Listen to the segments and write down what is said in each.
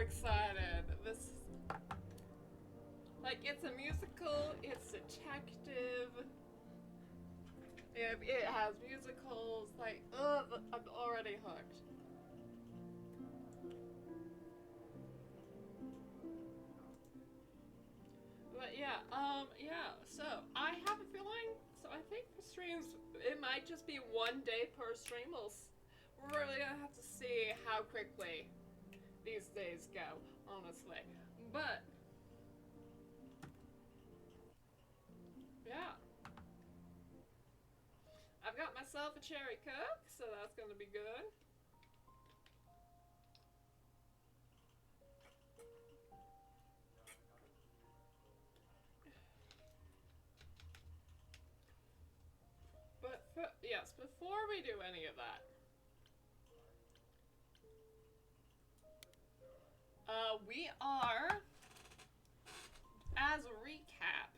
excited. Like, it's a musical, it's detective, it has musicals, like, ugh, I'm already hooked. But yeah, so I have a feeling, so I think for streams, it might just be 1 day per stream. We're really gonna have to see how quickly these days go, honestly. But, yeah, I've got myself a cherry coke, so that's gonna be good. But, yes, before we do any of that, we are, as a recap,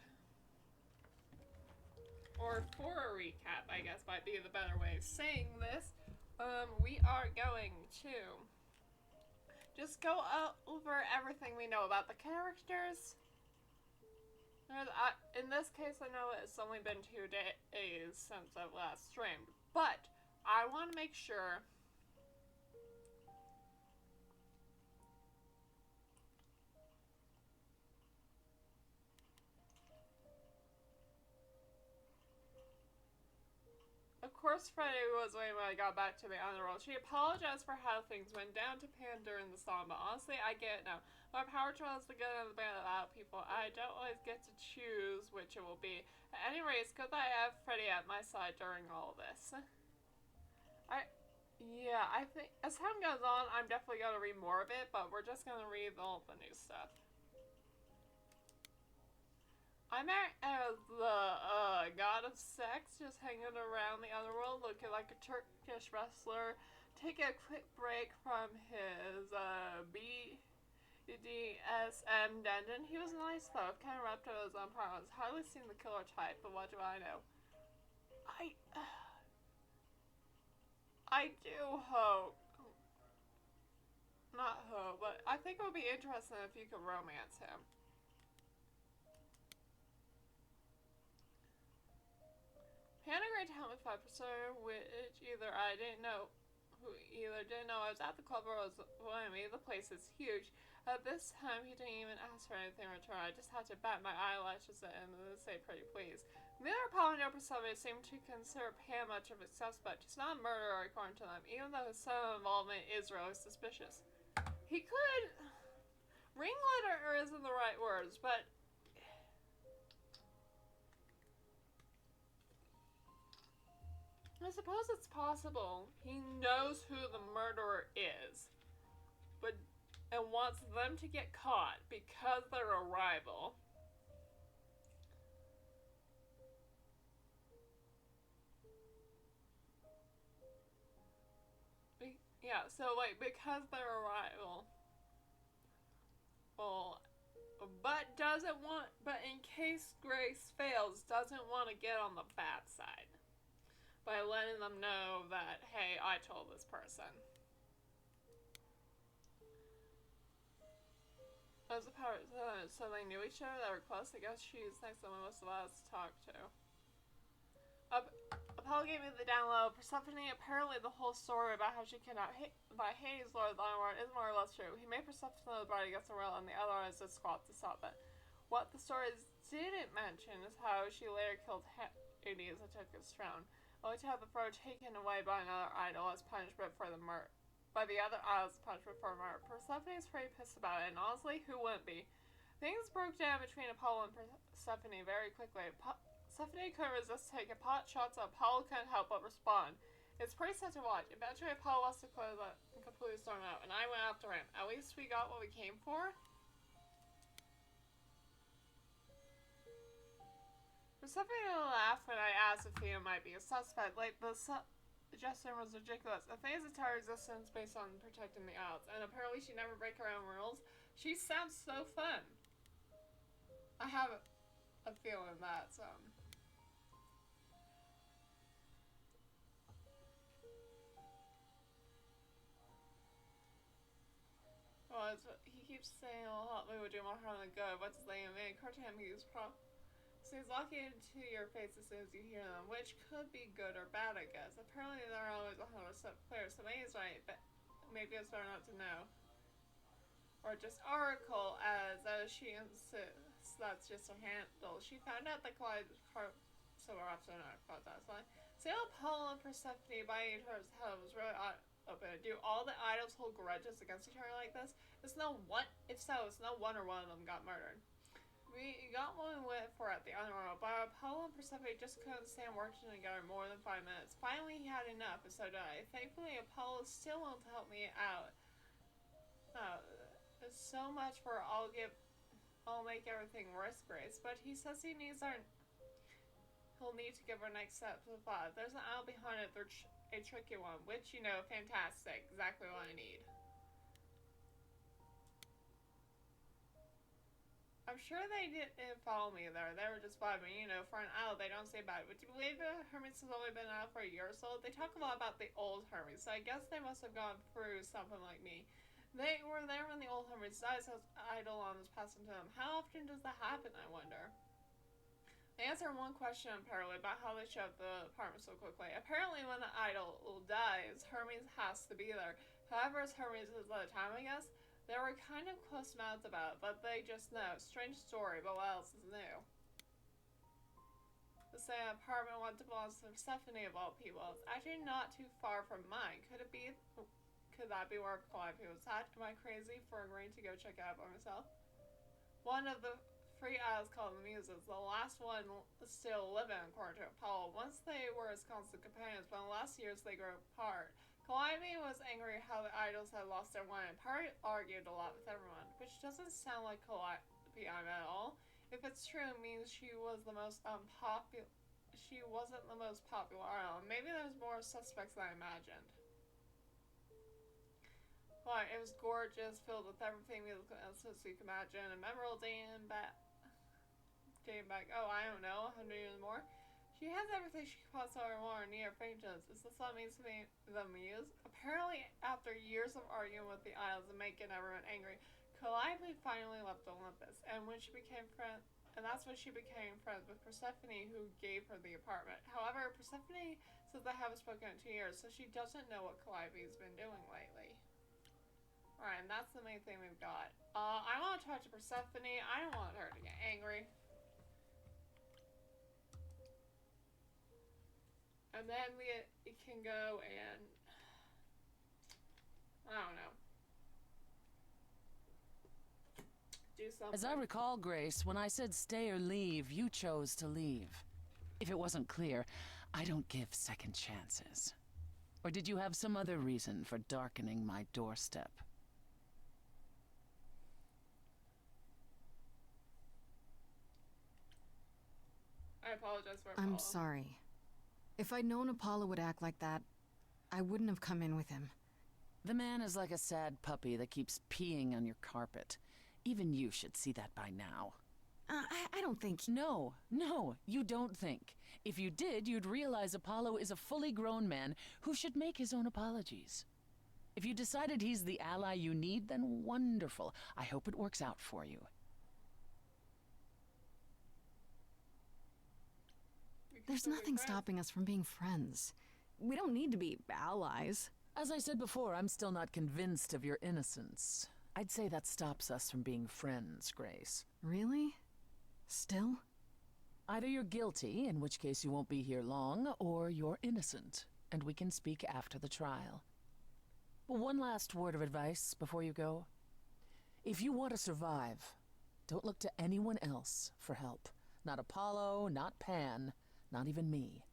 or for a recap, I guess might be the better way of saying this, we are going to just go over everything we know about the characters. In this case, I know it's only been 2 days since I've last streamed, but I want to make sure Of course, Freddie was waiting when I got back to the underworld. She apologized for how things went down to Pan during the storm, but honestly, I get it now. My power trial is the good and the bad about people. I don't always get to choose which it will be. At any rate, it's good that I have Freddie at my side during all this. I think as time goes on, I'm definitely gonna read more of it, but we're just gonna read all the new stuff. I'm as the god of sex, just hanging around the underworld, looking like a Turkish wrestler. Take a quick break from his BDSM dungeon. He was nice though, kind of wrapped up his own problems. Hardly seen the killer type, but what do I know? I do hope, not hope, but I think it would be interesting if you could romance him. Hannah agreed to help me 5%, which either didn't know I was at the club or was wanting me. The place is huge. At this time, he didn't even ask for anything in return. I just had to bat my eyelashes at him and say pretty please. Neither Apollo nor Priscilla seemed to consider Pam much of a suspect. He's not a murderer according to them, even though his son involvement is really suspicious. He could... Ringleader isn't the right words, but I suppose it's possible he knows who the murderer is, and wants them to get caught because they're a rival. Yeah, so like because they're a rival. Well, but in case Grace fails, doesn't want to get on the bad side by letting them know that, hey, I told this person. As a power, so they knew each other, they were close. I guess she's next to most of us to talk to. Apollo gave me the download. Persephone, apparently the whole story about how she kidnapped by Hades, Lord of the Underworld, is more or less true. He made Persephone the bride against the world, and the other is a squad to stop it. What the stories didn't mention is how she later killed Hades and took his throne, only to have the throne taken away by another idol as punishment for the murder. By the other idols punishment for murder. Persephone's pretty pissed about it, and honestly, who wouldn't be? Things broke down between Apollo and Persephone very quickly. Persephone couldn't resist taking pot shots, and Apollo couldn't help but respond. It's pretty sad to watch. Eventually, Apollo lost the clothes and completely stormed out, and I went after him. At least we got what we came for. Persephone laughed when I asked if Thea might be a suspect. Like, the suggestion was ridiculous. Athena's entire existence based on protecting the isles, and apparently she never break her own rules. She sounds so fun. I have a feeling that's well, he keeps saying it'll help me would do more harm than good. What does they mean? According to him, so he's locking into your face as soon as you hear them, which could be good or bad, I guess. Apparently they're always 100% clear, so maybe he's right, but maybe it's better not to know. Or just Oracle, as she insists that's just her handle. She found out that Clyde's heart so we're off to another plot, that's why. See how Apollo and Persephone biting each other's head was really open. Do all the idols hold grudges against each other like this? If so, it's no wonder one of them got murdered. We got what we went for at the underworld, but Apollo and Persephone just couldn't stand working together more than 5 minutes. Finally, he had enough, and so did I. Thankfully, Apollo is still willing to help me out. So much for I'll make everything worse, Grace. But he says he'll need to give our next step to the plot. There's an idol behind it. They're a tricky one, which, you know, fantastic. Exactly what I need. I'm sure they didn't follow me there. They were just vibing, you know, for an idol, they don't say bad. But do you believe the Hermes has only been out for a year or so? They talk a lot about the old Hermes, so I guess they must have gone through something like me. They were there when the old Hermes died, so idol on was passing to them. How often does that happen, I wonder? They answer one question apparently about how they shut the apartment so quickly. Apparently when the idol dies, Hermes has to be there. However, as Hermes is at the time, I guess, they were kind of close-mouthed about it, but they just know. Strange story, but what else is new? The same apartment once belongs to Persephone of all people. It's actually not too far from mine. Could that be where Calliope was at? Am I crazy for agreeing to go check it out by myself? One of the 3 isles called the Muses. The last one still living, according to Apollo. Once they were his constant companions, but in the last years they grew apart. Calliope was angry how the idols had lost their one, and argued a lot with everyone, which doesn't sound like Calliope at all. If it's true, it means she was the most she wasn't the most popular idol. Maybe there's more suspects than I imagined. But it was gorgeous, filled with everything musical instruments you can imagine. A memorable dating back, oh, I don't know, 100 years more. She has everything she could possibly want or need or faintness. Is this what it means to be the Muse? Apparently, after years of arguing with the idols and making everyone angry, Calliope finally left Olympus, and that's when she became friends with Persephone, who gave her the apartment. However, Persephone says they haven't spoken in 2 years, so she doesn't know what Calliope's been doing lately. Alright, and that's the main thing we've got. I want to talk to Persephone. I don't want her to get angry. And then we can go and... I don't know. Do something. As I recall, Grace, when I said stay or leave, you chose to leave. If it wasn't clear, I don't give second chances. Or did you have some other reason for darkening my doorstep? I apologize for Apollo. I'm sorry. If I'd known Apollo would act like that, I wouldn't have come in with him. The man is like a sad puppy that keeps peeing on your carpet. Even you should see that by now. I don't think... No, you don't think. If you did, you'd realize Apollo is a fully grown man who should make his own apologies. If you decided he's the ally you need, then wonderful. I hope it works out for you. There's nothing stopping us from being friends. We don't need to be allies. As I said before, I'm still not convinced of your innocence. I'd say that stops us from being friends, Grace. Really? Still? Either you're guilty, in which case you won't be here long, or you're innocent, and we can speak after the trial. But one last word of advice before you go. If you want to survive, don't look to anyone else for help. Not Apollo, not Pan, not even me.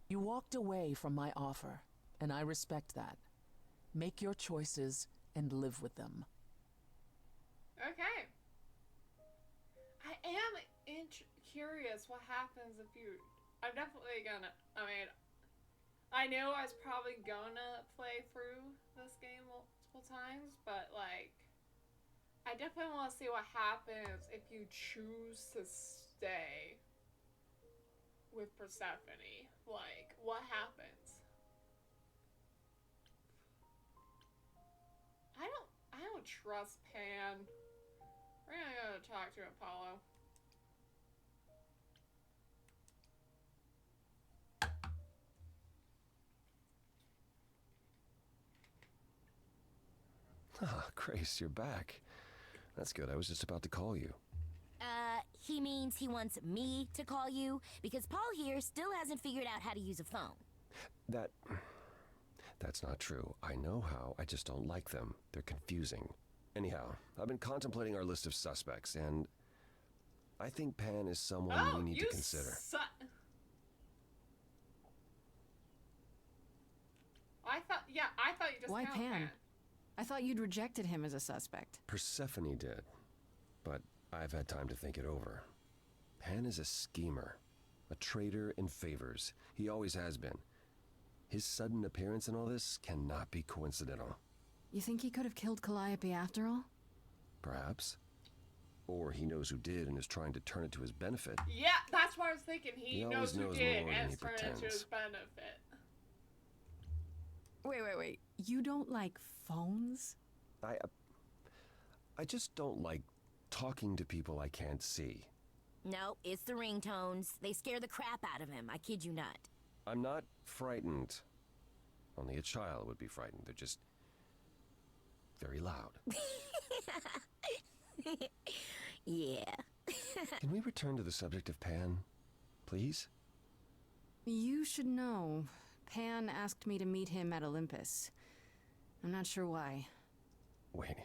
You walked away from my offer, and I respect that. Make your choices and live with them. Okay. I am curious what happens if you... I'm definitely gonna... I knew I was probably gonna play through this game multiple times, but, like... I definitely want to see what happens if you choose to stay with Persephone. Like, what happens? I don't trust Pan. We're gonna go talk to Apollo. Ah, Grace, you're back. That's good. I was just about to call you. He means he wants me to call you because Paul here still hasn't figured out how to use a phone. That's not true. I know how, I just don't like them. They're confusing. Anyhow, I've been contemplating our list of suspects, and I think Pan is someone we need to consider. I thought you just Why found Pan? I thought you'd rejected him as a suspect. Persephone did, but I've had time to think it over. Pan is a schemer, a traitor in favors. He always has been. His sudden appearance in all this cannot be coincidental. You think he could have killed Calliope after all? Perhaps. Or he knows who did and is trying to turn it to his benefit. Yeah, that's what I was thinking. He knows who knows did more than and he it's turned into his pretends. benefit. Wait. You don't like phones? I just don't like talking to people I can't see. No, it's the ringtones. They scare the crap out of him. I kid you not. I'm not frightened. Only a child would be frightened. They're just very loud. Yeah. Can we return to the subject of Pan, please? You should know. Pan asked me to meet him at Olympus. I'm not sure why. Wait,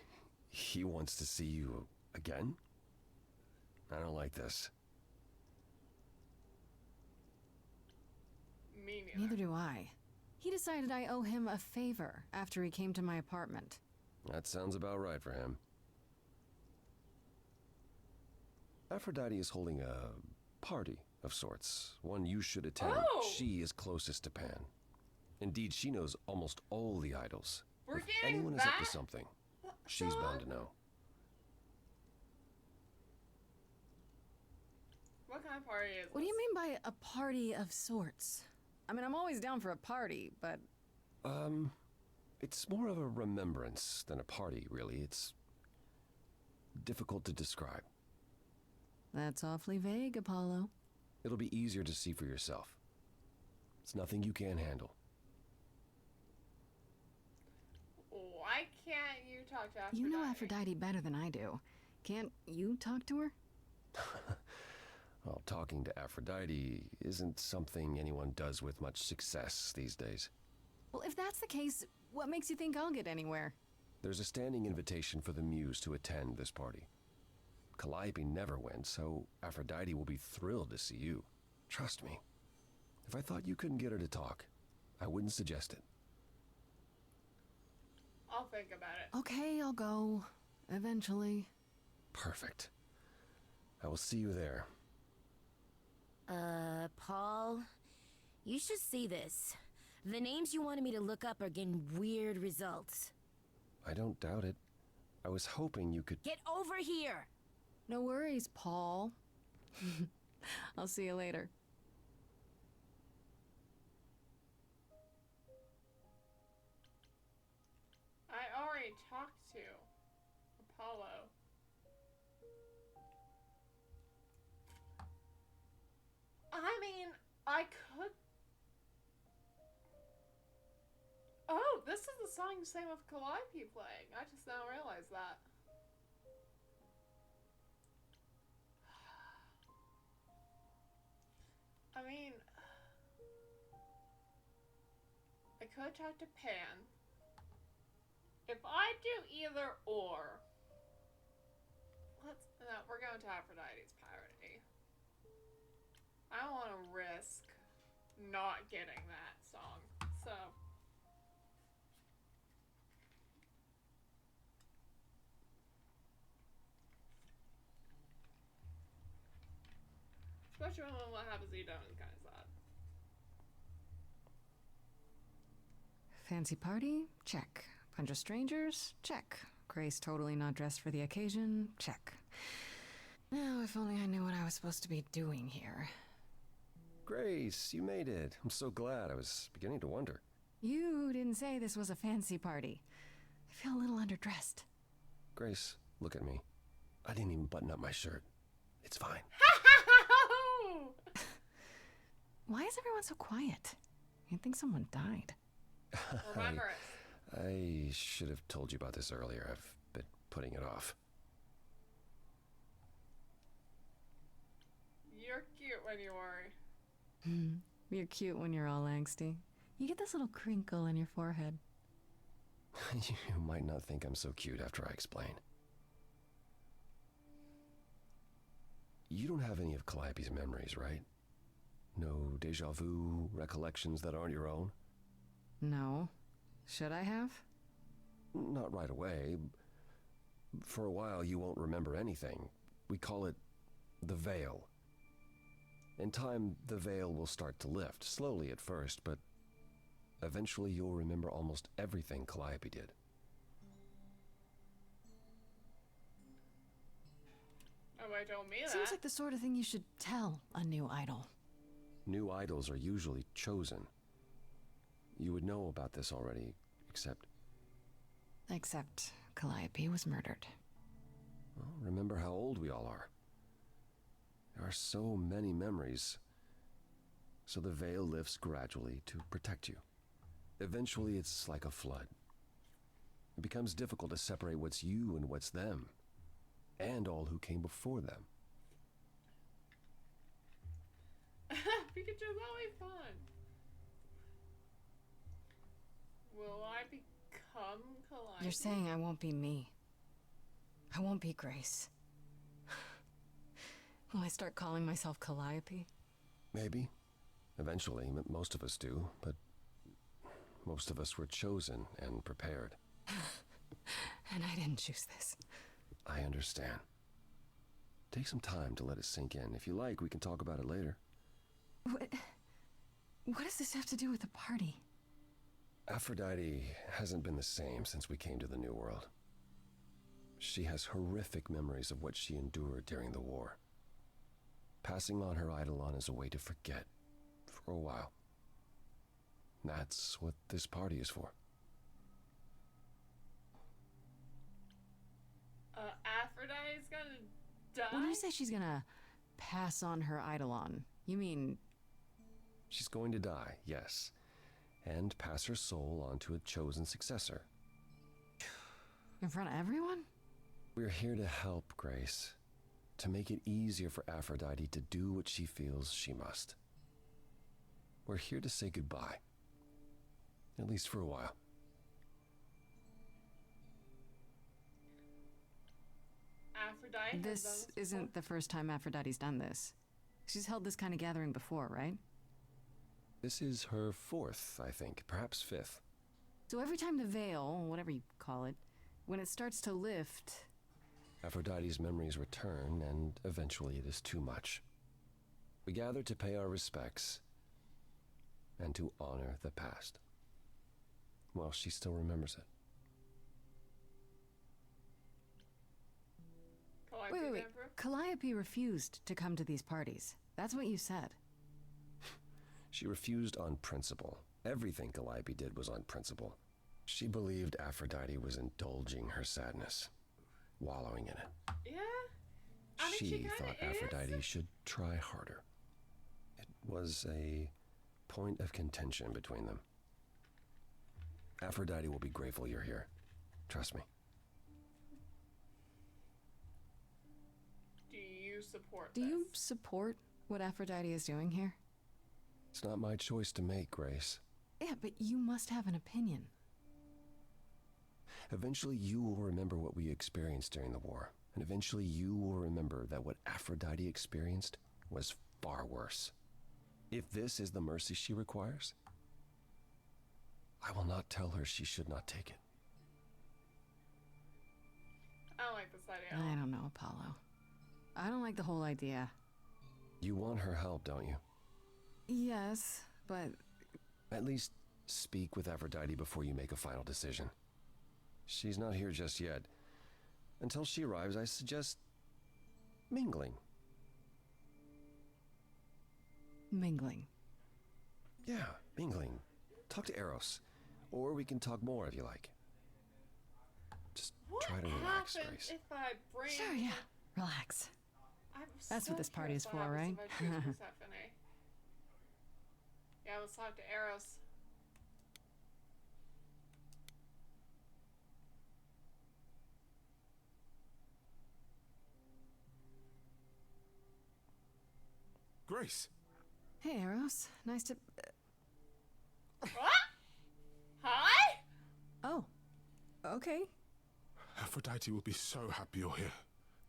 he wants to see you again? I don't like this. Me neither. Neither do I. He decided I owe him a favor after he came to my apartment. That sounds about right for him. Aphrodite is holding a party of sorts, one you should attend. Oh! She is closest to Pan. Indeed, she knows almost all the idols. We're If getting anyone is up to that something, she's bound to know. What kind of party is What do you this? mean by a party of sorts? I mean, I'm always down for a party, but It's more of a remembrance than a party, really. It's difficult to describe. that's awfully vague, Apollo. It'll be easier to see for yourself. It's nothing you can't handle. Why can't you talk to Aphrodite? You know Aphrodite better than I do. Can't you talk to her? Well, talking to Aphrodite isn't something anyone does with much success these days. Well, if that's the case, what makes you think I'll get anywhere? There's a standing invitation for the Muse to attend this party. Calliope never went, so Aphrodite will be thrilled to see you. Trust me. If I thought you couldn't get her to talk, I wouldn't suggest it. I'll think about it. Okay, I'll go. Eventually. Perfect. I will see you there. Paul, you should see this. The names you wanted me to look up are getting weird results. I don't doubt it. I was hoping you could... Get over here! No worries, Paul. I'll see you later. I already talked to Apollo. I mean, I could... Oh, this is the song you sang with Calliope playing. I just now realized that. I mean... I could talk to Pan. If I do either or... No, we're going to Aphrodite's party. I don't want to risk not getting that song, so... Especially when what happens to you don't is kind of sad. Fancy party? Check. Bunch of strangers? Check. Grace totally not dressed for the occasion? Check. Now, if only I knew what I was supposed to be doing here. Grace, you made it. I'm so glad. I was beginning to wonder. You didn't say this was a fancy party. I feel a little underdressed. Grace, look at me. I didn't even button up my shirt. It's fine. Why is everyone so quiet? You'd think someone died. Remember it. I should have told you about this earlier. I've been putting it off. You're cute when you worry. You're cute when you're all angsty. You get this little crinkle in your forehead. You might not think I'm so cute after I explain. You don't have any of Calliope's memories, right? No deja vu recollections that aren't your own? No. Should I have? Not right away. For a while, you won't remember anything. We call it the veil. In time, the veil will start to lift, slowly at first, but eventually you'll remember almost everything Calliope did. Oh, I told me that. Seems like the sort of thing you should tell a new idol. New idols are usually chosen. You would know about this already, except... Except Calliope was murdered. Well, remember how old we all are. There are so many memories. So the veil lifts gradually to protect you. Eventually, it's like a flood. It becomes difficult to separate what's you and what's them, and all who came before them. Pikachu, that'll be fun. Will I become Calliope? You're saying I won't be me. I won't be Grace. Will I start calling myself Calliope? Maybe. Eventually, most of us do, but most of us were chosen and prepared. And I didn't choose this. I understand. Take some time to let it sink in. If you like, we can talk about it later. What does this have to do with the party? Aphrodite hasn't been the same since we came to the New World. She has horrific memories of what she endured during the war. Passing on her Eidolon is a way to forget, for a while. That's what this party is for. Aphrodite's gonna die? When you say she's gonna pass on her Eidolon, you mean... She's going to die, yes, and pass her soul on to a chosen successor. in front of everyone? We're here to help, Grace. To make it easier for Aphrodite to do what she feels she must. We're here to say goodbye. At least for a while. Aphrodite has done This this isn't the first time Aphrodite's done this. She's held this kind of gathering before, right? This is her fourth, I think, perhaps fifth. So every time the veil, whatever you call it, when it starts to lift... Aphrodite's memories return, and eventually it is too much. We gather to pay our respects and to honor the past. Well, she still remembers it. Calliope Wait. Denver? Calliope refused to come to these parties. That's what you said. She refused on principle. Everything Calliope did was on principle. She believed Aphrodite was indulging her sadness, wallowing in it. Yeah. I mean, she She kinda thought is. Aphrodite should try harder. It was a point of contention between them. Aphrodite will be grateful you're here. Trust me. Do you support Do this? you support what Aphrodite is doing here? It's not my choice to make, Grace. Yeah, but you must have an opinion. Eventually you will remember what we experienced during the war. And eventually you will remember that what Aphrodite experienced was far worse. If this is the mercy she requires, I will not tell her she should not take it. I don't like this idea. I don't know, Apollo. I don't like the whole idea. You want her help, don't you? Yes, but At least speak with Aphrodite before you make a final decision. She's not here just yet. Until she arrives, I suggest mingling. mingling. Yeah, mingling. Talk to Eros. Or we can talk more if you like. Just What try to relax, happens Grace. if I bring... Sure, yeah. Relax. I'm That's so what this party is curious for, what right? happens if I choose Persephone. Yeah, let's talk to Eros. Grace, Hey, Eros. Nice to. What? Hi? Oh. Okay. Aphrodite will be so happy you're here.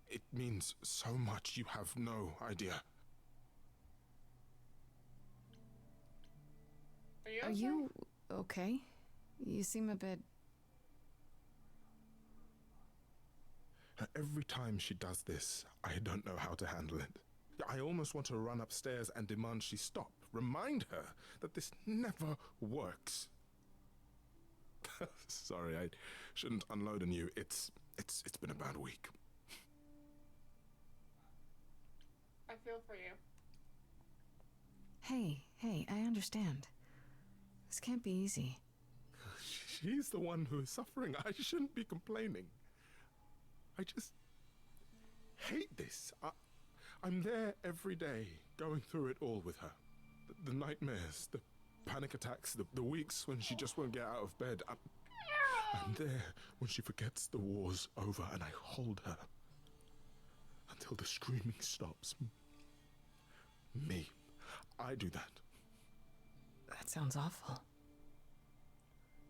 It means so much you have no idea. Are you Are okay? you okay? You seem a bit. Every time she does this, I don't know how to handle it. I almost want to run upstairs and demand she stop. Remind her that this never works. Sorry, I shouldn't unload on you. It's been a bad week. I feel for you. Hey, I understand. This can't be easy. She's the one who is suffering. I shouldn't be complaining. I just hate this. I'm there every day, going through it all with her. The nightmares, the panic attacks, the weeks when she just won't get out of bed. I'm there when she forgets the war's over, and I hold her until the screaming stops. Me. I do that. That sounds awful.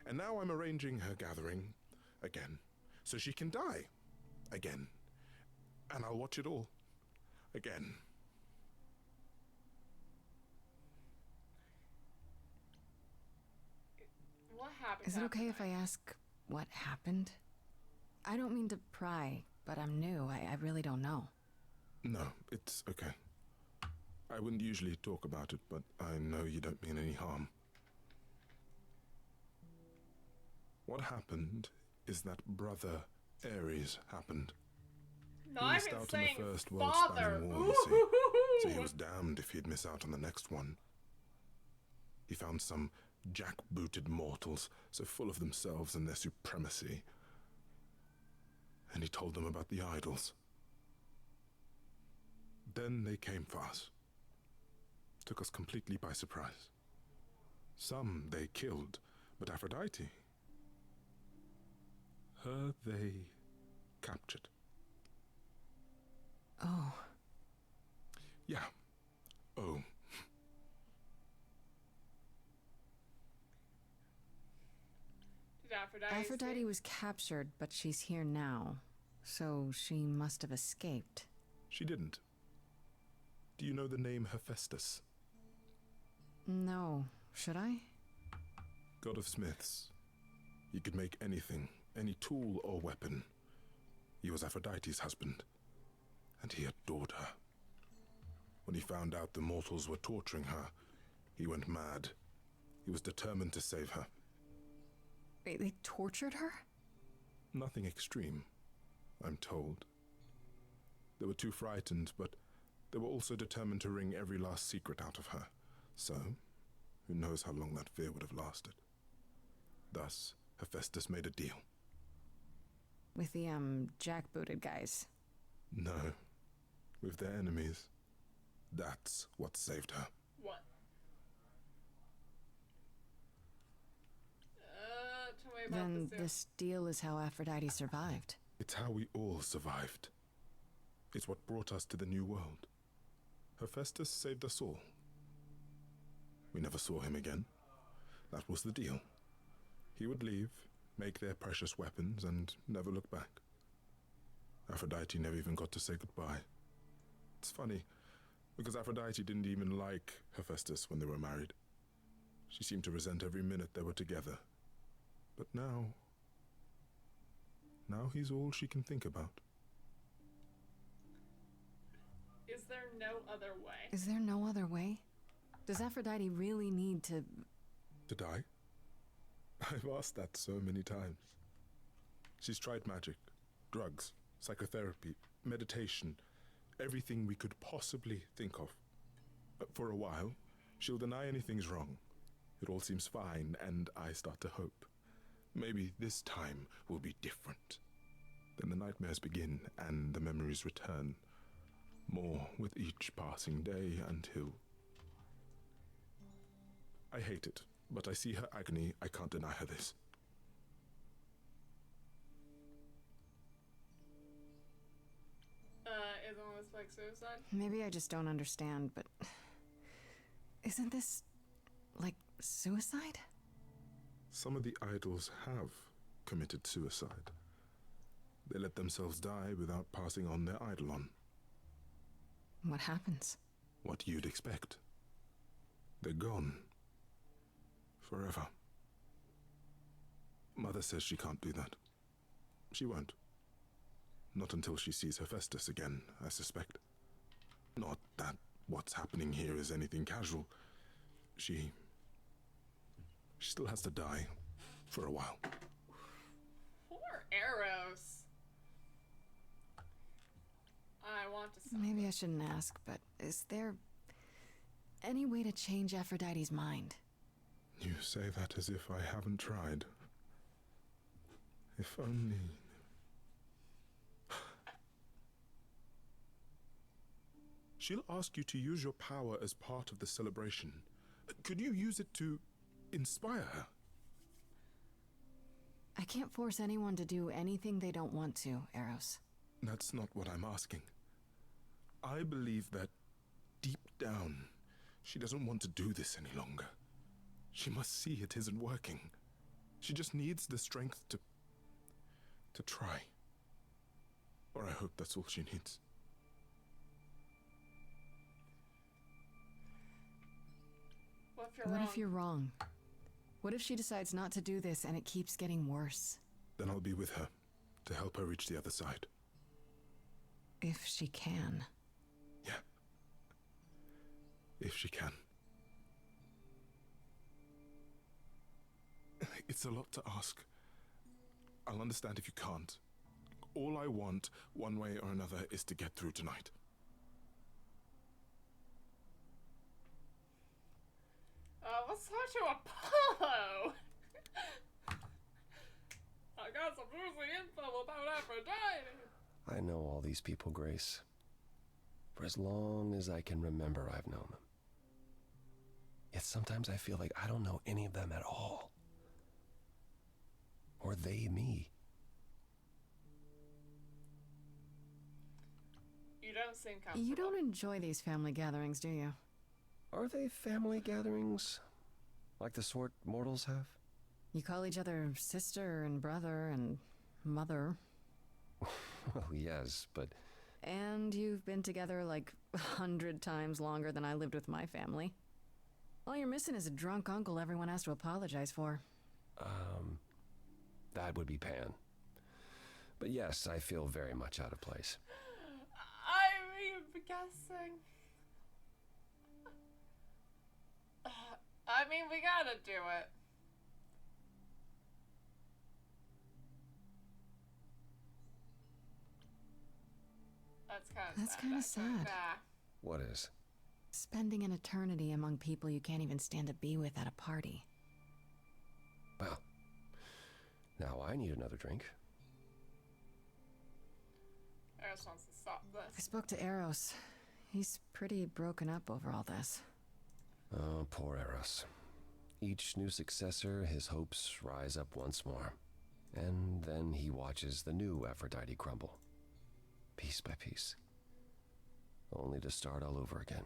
And now I'm arranging her gathering again, so she can die again. And I'll watch it all again. What happened? Is it okay if I ask what happened? I don't mean to pry, but I'm new. I really don't know. No, it's okay. I wouldn't usually talk about it, but I know you don't mean any harm. What happened is that Brother Ares happened. No, He I've missed been out on saying the first father. world-spanning war, you see. So he was damned if he'd miss out on the next one. He found some jackbooted mortals, so full of themselves and their supremacy. And he told them about the idols. Then they came for us. Took us completely by surprise. Some they killed, but Aphrodite, her they captured. Oh, Yeah. Oh. Did Aphrodite? Aphrodite was captured, but she's here now. So she must have escaped. She didn't. Do you know the name Hephaestus? No. Should I? God of smiths. He could make anything, any tool or weapon. He was Aphrodite's husband, and he adored her. When he found out the mortals were torturing her, he went mad. He was determined to save her. Wait, they tortured her? Nothing extreme, I'm told. They were too frightened, but they were also determined to wring every last secret out of her. So, who knows how long that fear would have lasted. Thus, Hephaestus made a deal. With the, jackbooted guys. No, with their enemies. That's what saved her. What? Tell me about Then this. this deal is how Aphrodite survived. It's how we all survived. It's what brought us to the new world. Hephaestus saved us all. We never saw him again. That was the deal. He would leave, make their precious weapons, and never look back. Aphrodite never even got to say goodbye. It's funny, because Aphrodite didn't even like Hephaestus when they were married. She seemed to resent every minute they were together. But now he's all she can think about. Is there no other way? Is there no other way? Does Aphrodite really need to... To die? I've asked that so many times. She's tried magic, drugs, psychotherapy, meditation, everything we could possibly think of. For a while, she'll deny anything's wrong. It all seems fine, and I start to hope. Maybe this time will be different. Then the nightmares begin and the memories return. More with each passing day until... I hate it, but I see her agony. I can't deny her this. Isn't this like suicide? Maybe I just don't understand, but isn't this like suicide? Some of the idols have committed suicide. They let themselves die without passing on their eidolon. What happens? What you'd expect. They're gone. Forever. Mother says she can't do that. She won't. Not until she sees Hephaestus again, I suspect. Not that what's happening here is anything casual. She still has to die for a while. Poor Eros. I want to stop. Maybe I shouldn't ask, but is there any way to change Aphrodite's mind? You say that as if I haven't tried. If only... She'll ask you to use your power as part of the celebration. Could you use it to inspire her? I can't force anyone to do anything they don't want to, Eros. That's not what I'm asking. I believe that deep down, she doesn't want to do this any longer. She must see it isn't working. She just needs the strength to try. Or I hope that's all she needs. What if you're What wrong? if you're wrong? What if she decides not to do this and it keeps getting worse? Then I'll be with her to help her reach the other side. If she can. Yeah. If she can. It's a lot to ask. I'll understand if you can't. All I want, one way or another, is to get through tonight. Let's talk to Apollo! I got some juicy info about Aphrodite! I know all these people, Grace. For as long as I can remember, I've known them. Yet sometimes I feel like I don't know any of them at all. Or they me. You don't seem comfortable. You don't enjoy these family gatherings, do you? Are they family gatherings? Like the sort mortals have? You call each other sister and brother and mother. Well, yes, but... And you've been together like 100 times longer than I lived with my family. All you're missing is a drunk uncle everyone has to apologize for. That would be Pan. But yes, I feel very much out of place. I'm guessing. I mean, we gotta do it. That's kind of sad. sad. Nah. What is? Spending an eternity among people you can't even stand to be with at a party. Well, now I need another drink. Eros wants to stop I this. spoke to Eros. He's pretty broken up over all this. Oh, poor Eros. Each new successor, his hopes rise up once more. And then he watches the new Aphrodite crumble. Piece by piece. Only to start all over again.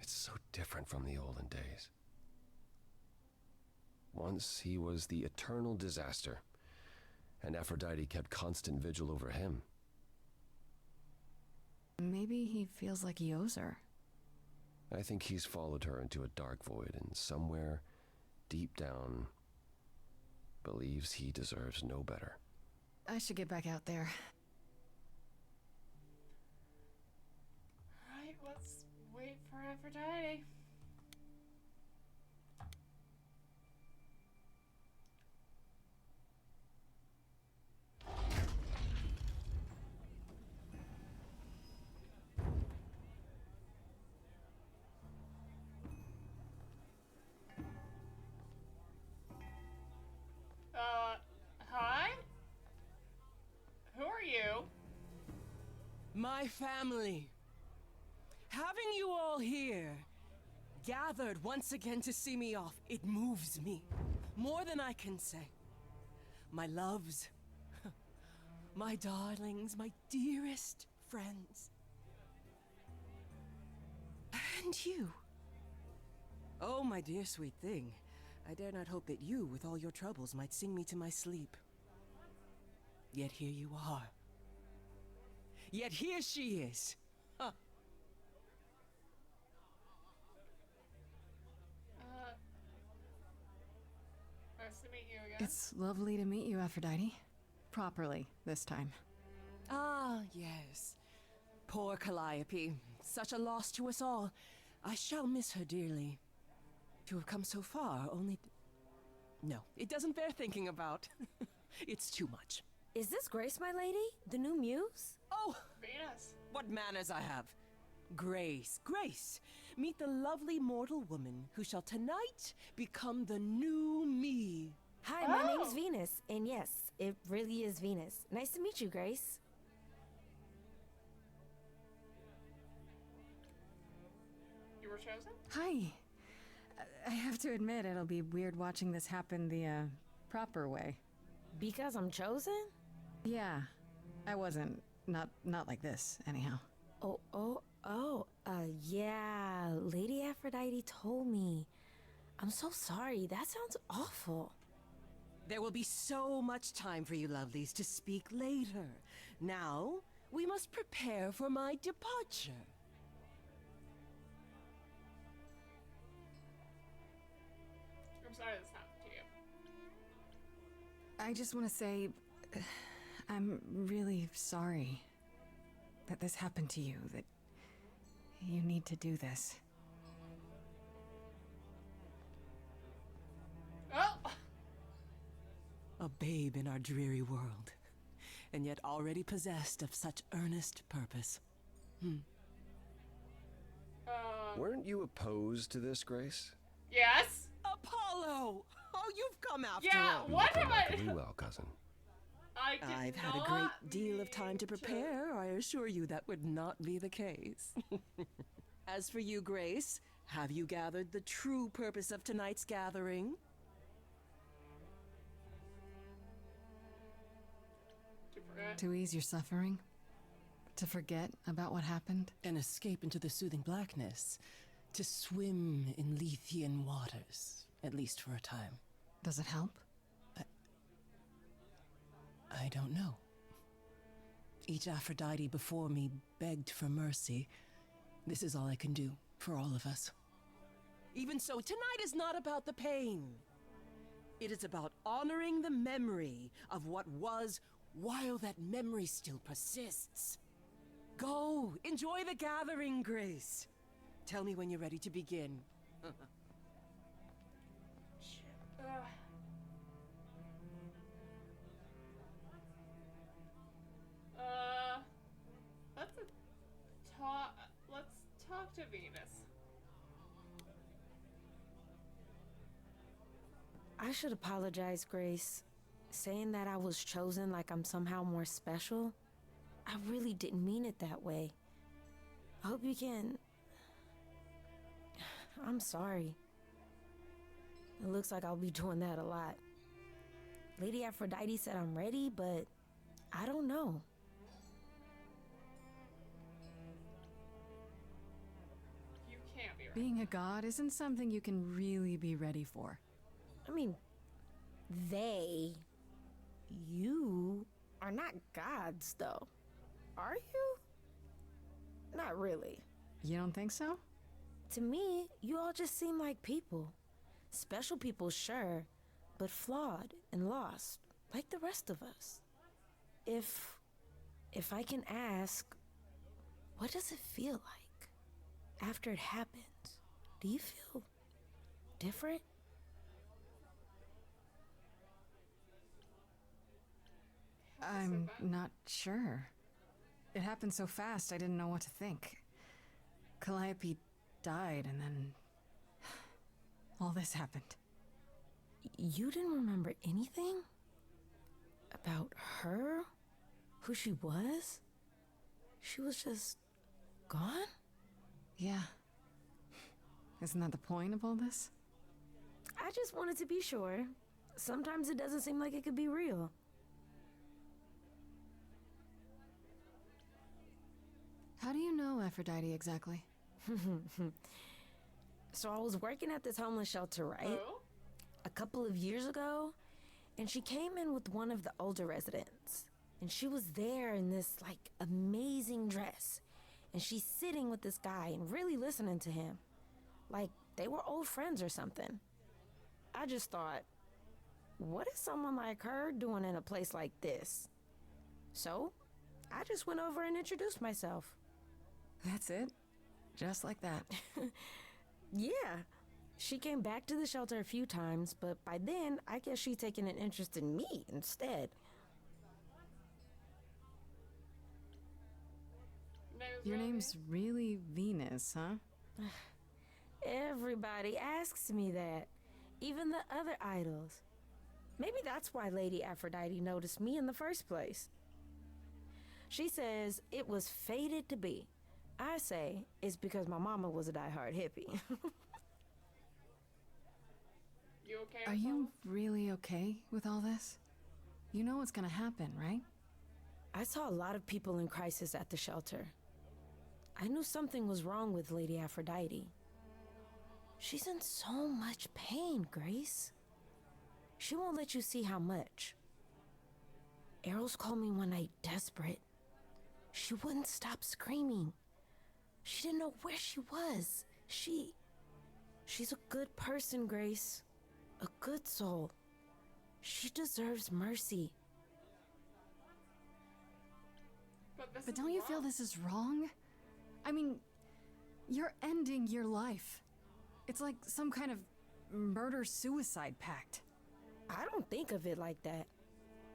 It's so different from the olden days. Once he was the eternal disaster, and Aphrodite kept constant vigil over him. Maybe he feels like he owes her. I think he's followed her into a dark void, and somewhere, deep down, believes he deserves no better. I should get back out there. Alright, let's wait for Aphrodite. My family. Having you all here, gathered once again to see me off, it moves me. More than I can say. My loves, my darlings, my dearest friends. And you. Oh, my dear sweet thing. I dare not hope that you, with all your troubles, might sing me to my sleep. Yet here you are. Yet here she is. Huh. Nice to meet you again. It's lovely to meet you, Aphrodite. Properly, this time. Ah, yes. Poor Calliope. Such a loss to us all. I shall miss her dearly. To have come so far, only... No, it doesn't bear thinking about. It's too much. Is this Grace, my lady? The new muse? Oh, Venus. what manners I have. Grace, Grace. Meet the lovely mortal woman who shall tonight become the new me. Hi, my Oh. name's Venus. And yes, it really is Venus. Nice to meet you, Grace. You were chosen? Hi. I have to admit, it'll be weird watching this happen the proper way. Because I'm chosen? Yeah, I wasn't. Not like this, anyhow. Yeah. Lady Aphrodite told me. I'm so sorry. That sounds awful. There will be so much time for you lovelies to speak later. Now, we must prepare for my departure. I'm sorry this happened to you. I just want to say, I'm really sorry that this happened to you, that you need to do this. Oh! A babe in our dreary world, and yet already possessed of such earnest purpose. Weren't you opposed to this, Grace? Yes? Apollo! Oh, you've come after Yeah, all. what You have like I... to do well, cousin. I did I've had a not great deal of time to mean prepare. I assure you that would not be the case. As for you, Grace, have you gathered the true purpose of tonight's gathering? To forget. To ease your suffering? To forget about what happened? An escape into the soothing blackness. To swim in Lethean waters, at least for a time. Does it help? I don't know. Each Aphrodite before me begged for mercy. This is all I can do for all of us. Even so, tonight is not about the pain. It is about honoring the memory of what was while that memory still persists. Go, enjoy the gathering, Grace. Tell me when you're ready to begin. Ugh. Let's talk to Venus. I should apologize, Grace. Saying that I was chosen like I'm somehow more special. I really didn't mean it that way. I hope you can... I'm sorry. It looks like I'll be doing that a lot. Lady Aphrodite said I'm ready, but I don't know. You can't be right. Being a god isn't something you can really be ready for. I mean, you are not gods, though. Are you? Not really. You don't think so? To me, you all just seem like people. Special people, sure, but flawed and lost, like the rest of us. If I can ask, what does it feel like after it happens? Do you feel different? I'm not sure. It happened so fast, I didn't know what to think. Calliope died, and then all this happened. You didn't remember anything? About her? Who she was? she was just gone? Yeah. Isn't that the point of all this? I just wanted to be sure. Sometimes it doesn't seem like it could be real. How do you know Aphrodite exactly? So I was working at this homeless shelter, right? Oh? A couple of years ago, and she came in with one of the older residents. And she was there in this, like, amazing dress. And she's sitting with this guy and really listening to him. Like, they were old friends or something. I just thought, what is someone like her doing in a place like this? So, I just went over and introduced myself. That's it? Just like that. Yeah. She came back to the shelter a few times, but by then, I guess she'd taken an interest in me instead. Your name's really Venus, huh? Everybody asks me that. Even the other idols. Maybe that's why Lady Aphrodite noticed me in the first place. She says it was fated to be. I say it's because my mama was a diehard hippie. You okay? Are with all you this? really okay with all this? You know what's gonna happen, right? I saw a lot of people in crisis at the shelter. I knew something was wrong with Lady Aphrodite. She's in so much pain, Grace. She won't let you see how much. Eros called me one night desperate. She wouldn't stop screaming. She didn't know where she was. She's a good person, Grace. A good soul. She deserves mercy. But But don't you feel this is wrong? I mean, you're ending your life. It's like some kind of murder-suicide pact. I don't think of it like that.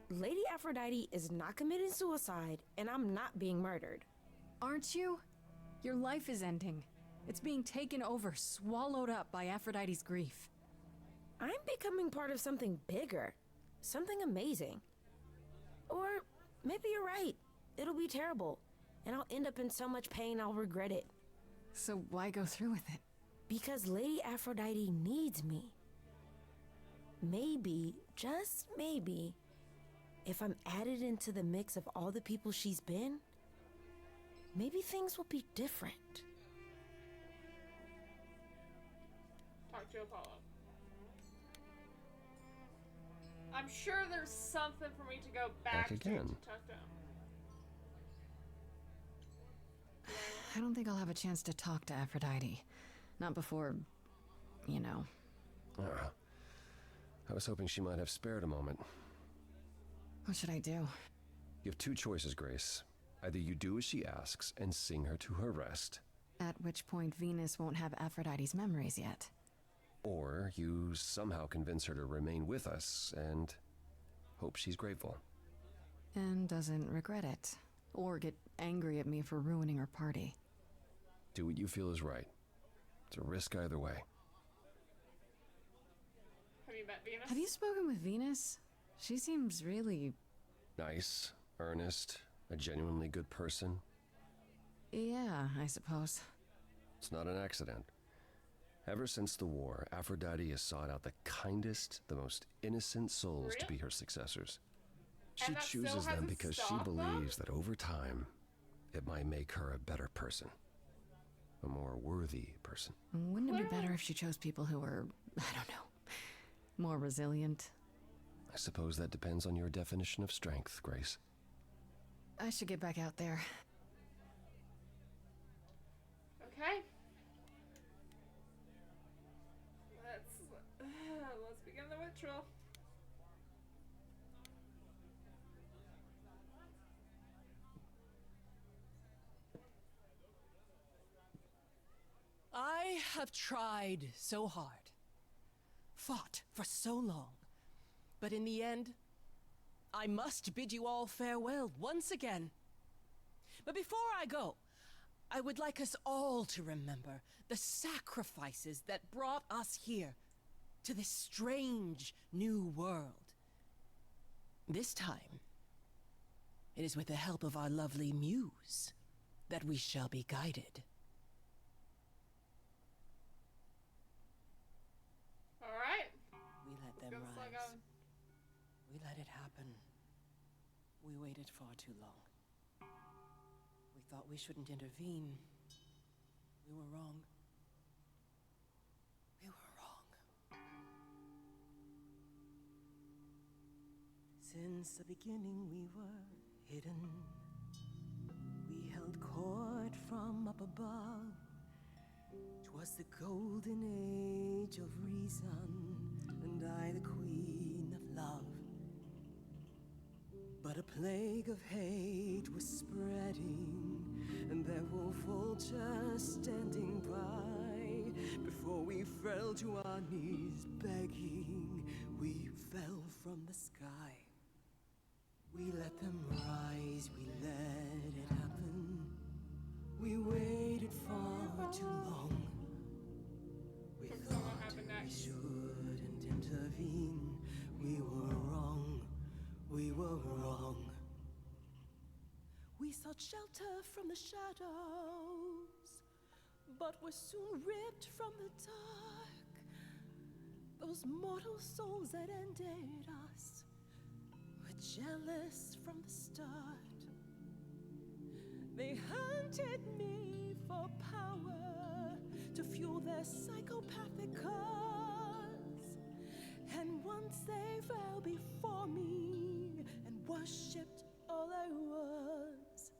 Lady Aphrodite is not committing suicide, and I'm not being murdered. Aren't you? Your life is ending. It's being taken over, swallowed up by Aphrodite's grief. I'm becoming part of something bigger. Something amazing. Or maybe you're right. It'll be terrible. And I'll end up in so much pain I'll regret it. So why go through with it? Because Lady Aphrodite needs me. Maybe, just maybe, if I'm added into the mix of all the people she's been, maybe things will be different. Talk to Apollo. I'm sure there's something for me to go back to again. talk to him. I don't think I'll have a chance to talk to Aphrodite. Not before, you know. Ah, I was hoping she might have spared a moment. What should I do? You have two choices, Grace. Either you do as she asks and sing her to her rest, At which point Venus won't have Aphrodite's memories yet. or you somehow convince her to remain with us and hope she's grateful. And doesn't regret it. Or get angry at me for ruining her party. Do what you feel is right. It's a risk either way. Have you met Venus? Have you spoken with Venus? She seems really... Nice, earnest, a genuinely good person. Yeah, I suppose. It's not an accident. Ever since the war, Aphrodite has sought out the kindest, the most innocent souls to be her successors. She And that still chooses them hasn't because she stopped them? believes that over time, it might make her a better person. A more worthy person. Wouldn't it be better if she chose people who were, I don't know, more resilient? I suppose that depends on your definition of strength, Grace. I should get back out there. Okay. Let's begin the ritual. I have tried so hard, fought for so long, but in the end, I must bid you all farewell once again. But before I go, I would like us all to remember the sacrifices that brought us here to this strange new world. This time, it is with the help of our lovely muse, that we shall be guided. Alright. We let them Let's rise. go. We let it happen. We waited far too long. We thought we shouldn't intervene. We were wrong. We were wrong. Since the beginning we were hidden. We held court from up above. 'Twas the golden age of reason, and I the queen of love. But a plague of hate was spreading, and there were vultures standing by. Before we fell to our knees begging, we fell from the sky. We let them rise, we let it happen. We waited far too long. We Focus on what thought happened we next. shouldn't intervene. We were wrong. We were wrong. We sought shelter from the shadows, but were soon ripped from the dark. Those mortal souls that ended us were jealous from the start. They hunted me for power to fuel their psychopathic cause. And once they fell before me and worshipped all I was,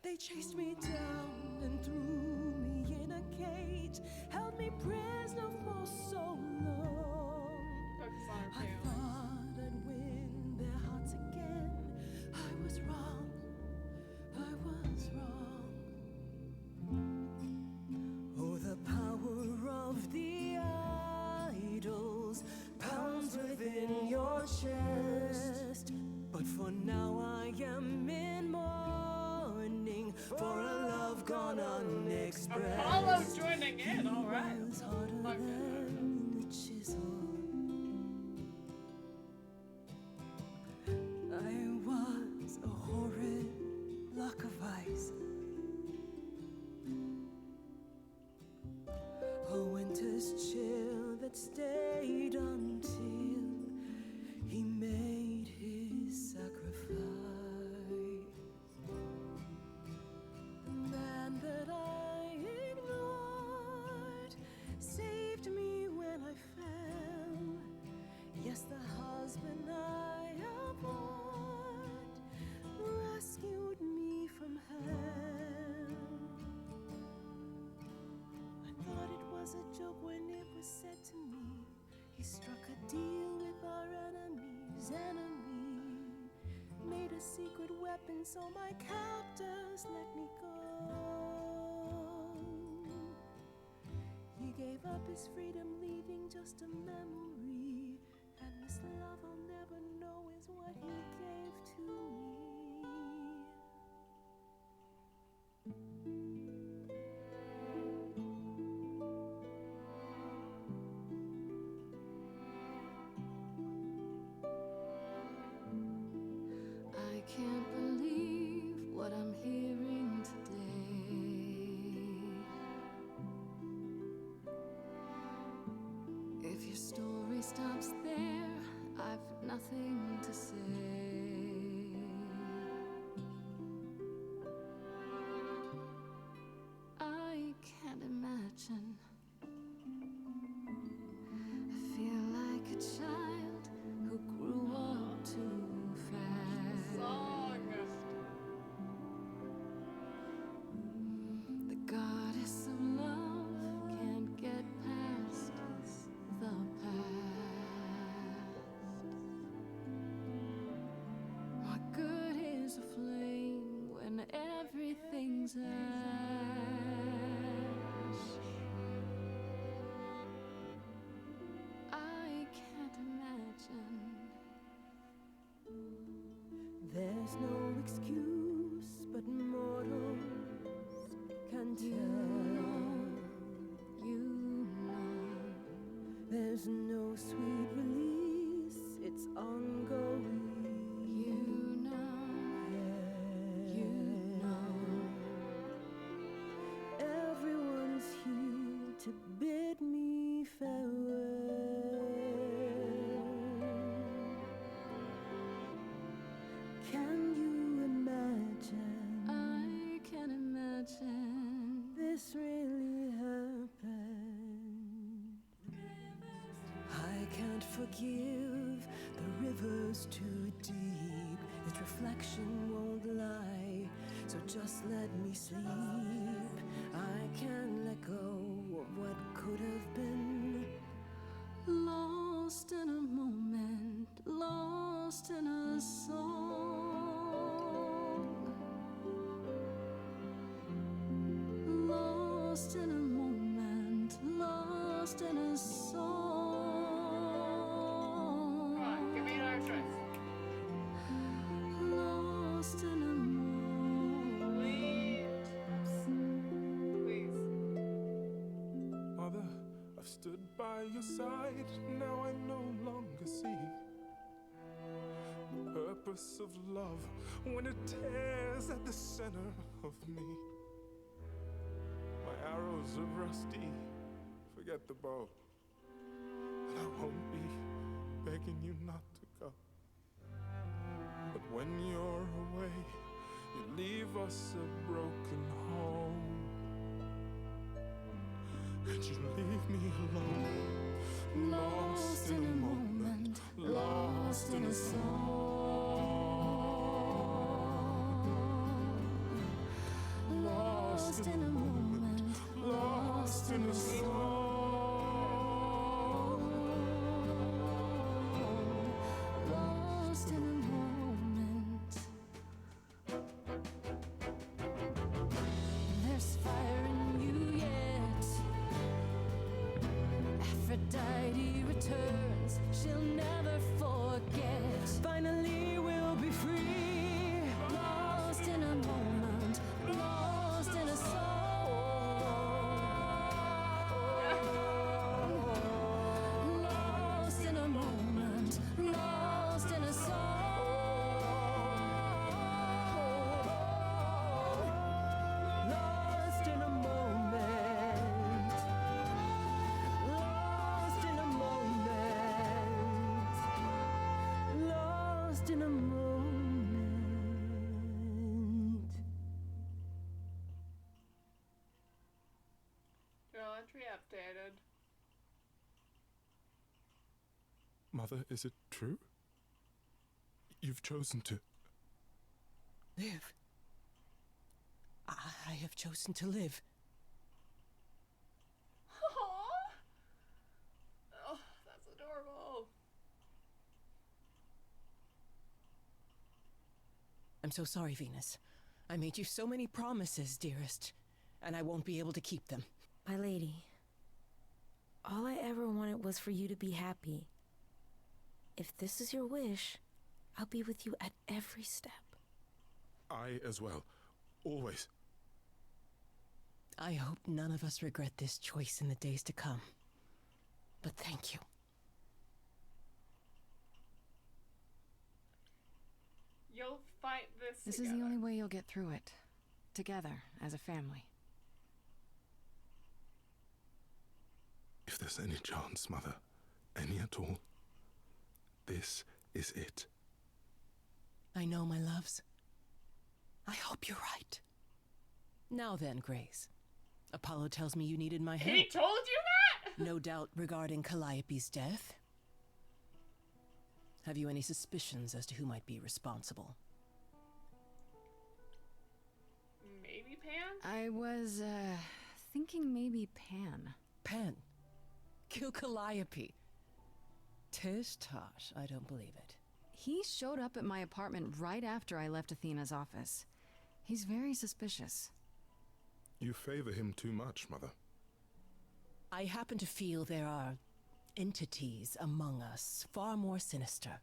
they chased me down and threw me in a cage, held me prisoner for so long. Focus on her I feelings. thought I'd win their hearts again. I was wrong. I was wrong. Oh, the power of the idols pounds within your chest. But for now I am in mourning for a love gone unexpressed. Apollo joining in, alright. It was harder Okay. than the chisel. I was a horrid block of ice. A winter's chill that stayed until he made his sacrifice. The man that I ignored saved me when I fell. Yes, the husband I abhorred rescued me from hell. I thought it was a joke when it was said to me. He struck a deal with our enemy's enemy, made a secret weapon so my captors let me go. He gave up his freedom, leaving just a memory, and this love I'll never know is what he gave to me. I can't believe what I'm hearing today. If your story stops there, I've nothing to say. I can't imagine. I feel like a child who grew up too fast. Song. The goddess of love can't get past the past. What good is a flame when everything's ash? I can't imagine. There's no excuse, but mortals can tell. You know. There's no sweet release, it's ongoing. You know. You know. can't forgive. The river's too deep. Its reflection won't lie. So just let me sleep. I can't let go of what could have been. Lost in a moment, lost in a song. Lost in a moment, lost in a song. Come on, give me another choice. Lost in a moment. Please. Mother, I've stood by your side, now I no longer see the purpose of love when it tears at the center of me. My arrows are rusty, forget the bow, and I won't be begging you not to go. But when you're away, you leave us a broken home. And you leave me alone, lost in a moment, lost in a song. Lost in a moment, lost in a song. Lost in a moment. There's fire in you yet. Aphrodite returns, she'll never forget. Finally, we'll be free. Lost in a moment, lost in a song. Lost in a moment, lost in a song. Lost in a moment. Lost in a moment. Lost in a moment. Journal entry updated. Mother, is it true? You've chosen to. Live. I have chosen to live. Aww. Oh, that's adorable. I'm so sorry, Venus. I made you so many promises, dearest, and I won't be able to keep them. My lady, all I ever wanted was for you to be happy. If this is your wish, I'll be with you at every step. I as well. Always. I hope none of us regret this choice in the days to come. But thank you. You'll fight this This together. is the only way you'll get through it. Together, as a family. If there's any chance, Mother, any at all, this is it. I know, my loves. I hope you're right. Now then, Grace. Apollo tells me you needed my help. He told you that? No doubt regarding Calliope's death. Have you any suspicions as to who might be responsible? Maybe Pan? I was, thinking maybe Pan. Pan. Kill Calliope. Tish tosh, I don't believe it. He showed up at my apartment right after I left Athena's office. He's very suspicious. You favor him too much, Mother. I happen to feel there are entities among us far more sinister.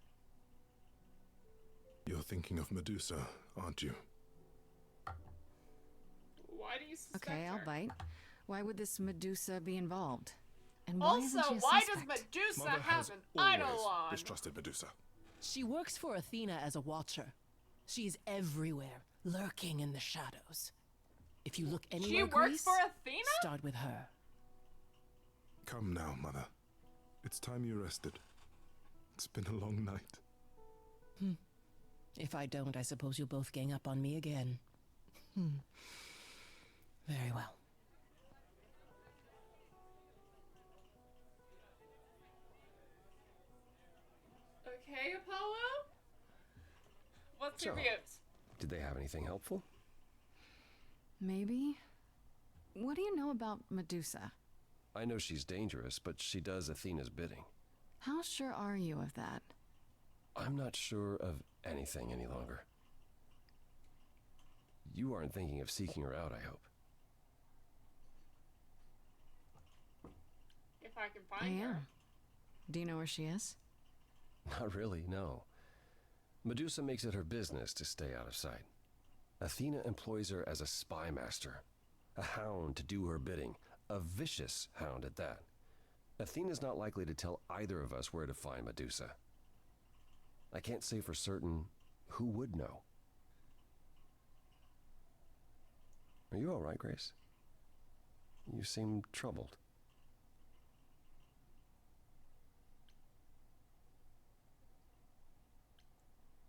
You're thinking of Medusa, aren't you? Why do you suspect Okay, I'll her? bite. Why would this Medusa be involved? And why Also, isn't she a why does suspect? Medusa Mother have has an always eidolon? distrusted Medusa. She works for Athena as a watcher. She's everywhere, lurking in the shadows. If you look anywhere, She works Grace, for Athena? start with her. Come now, Mother. It's time you rested. It's been a long night. If I don't, I suppose you'll both gang up on me again. Very well. say, Apollo? What's your So- views? Did they have anything helpful? Maybe? What do you know about Medusa? I know she's dangerous, but she does Athena's bidding. How sure are you of that? I'm not sure of anything any longer. You aren't thinking of seeking her out, I hope. If I can I find her. am. Do you know where she is? Not really, no. Medusa makes it her business to stay out of sight. Athena employs her as a spy master, a hound to do her bidding, a vicious hound at that. Athena's not likely to tell either of us where to find Medusa. I can't say for certain who would know. Are you all right, Grace? You seem troubled.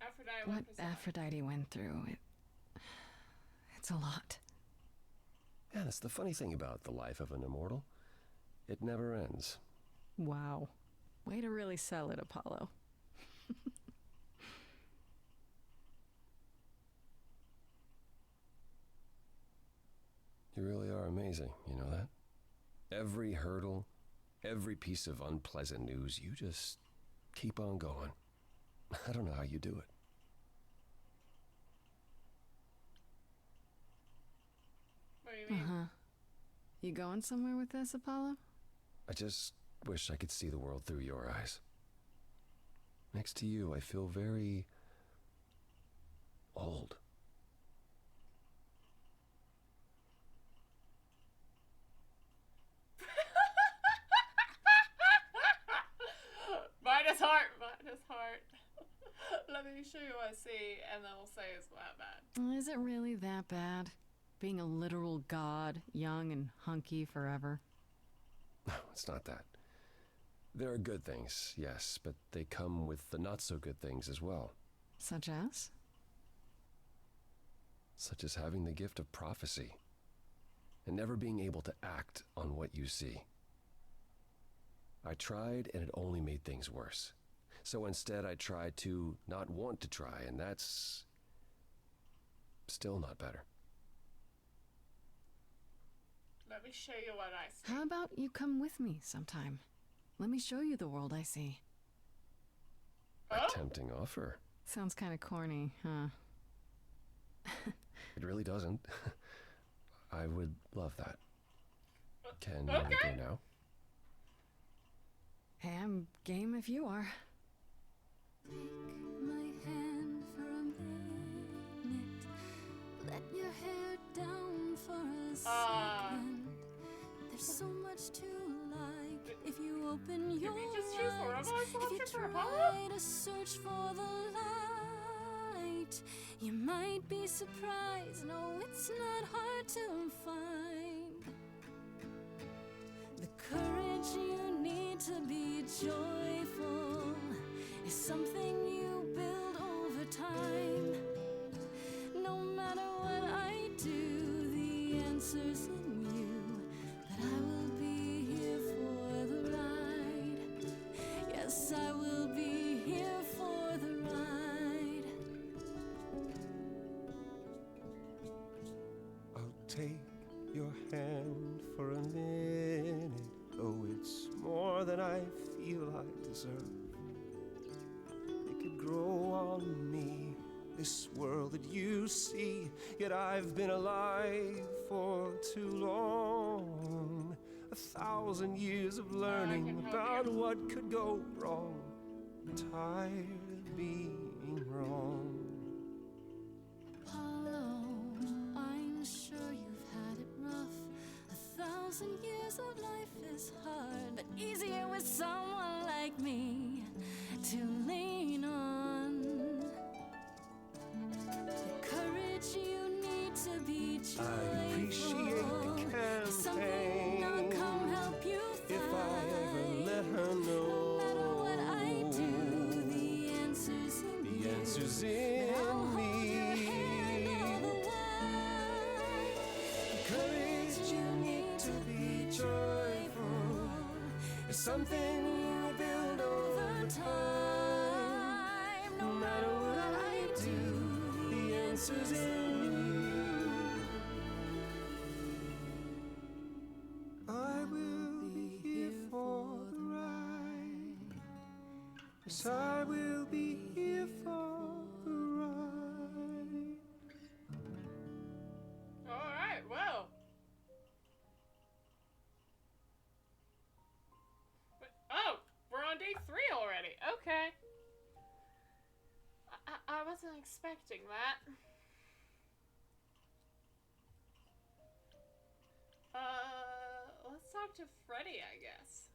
Aphrodite What went for Aphrodite went through, it's a lot. Yeah, that's the funny thing about the life of an immortal. It never ends. Wow. Way to really sell it, Apollo. You really are amazing, you know that? Every hurdle, every piece of unpleasant news, you just keep on going. I don't know how you do it. What do you mean? Uh-huh. You going somewhere with this, Apollo? I just wish I could see the world through your eyes. Next to you, I feel very old. Mine is heart. Mine is heart. Let me show you what I see, and then we'll say it's not bad. Is it really that bad? Being a literal god, young and hunky forever? No, it's not that. There are good things, yes, but they come with the not so good things as well, Such as? such as having the gift of prophecy and never being able to act on what you see. I tried, and it only made things worse. So instead, I tried to not want to try, and that's still not better. Let me show you what I see. How about you come with me sometime? Let me show you the world I see. A Oh. tempting offer. Sounds kind of corny, huh? It really doesn't. I would love that. Can Okay. we go now? Hey, I'm game if you are. Take my hand for a minute. Let your hair down for a second. There's so much to like if you open your we just choose the eyes. robot If you selection for Apollo? try to search for the light, you might be surprised. No, it's not hard to find. The courage you need to be joyful is something you build over time. No matter what I do, the answer's in you. But I will be here for the ride. Yes, I will be here for the ride. I'll take your hand for a minute. Oh, it's more than I feel I deserve. It could grow on me, this world that you see. Yet I've been alive for too long. 1,000 years of learning can help about you. what could go wrong. I'm tired of being wrong. Apollo, I'm sure you've had it rough. 1,000 years of life is hard, but easier with someone like me to lean on. The courage you need to be I appreciate the joyful is something campaign. I'll come help you find. If I ever let her know, No matter what I do, the answer's in the you. answer's But in I'll hold me. your hand all the way. Courage you need to be joyful is something you build over time. answers in you. I will be here for the ride. Yes, I will be here for the ride. Alright, well. Oh, we're on day 3 already. Okay. I wasn't expecting that. Let's talk to Freddy, I guess.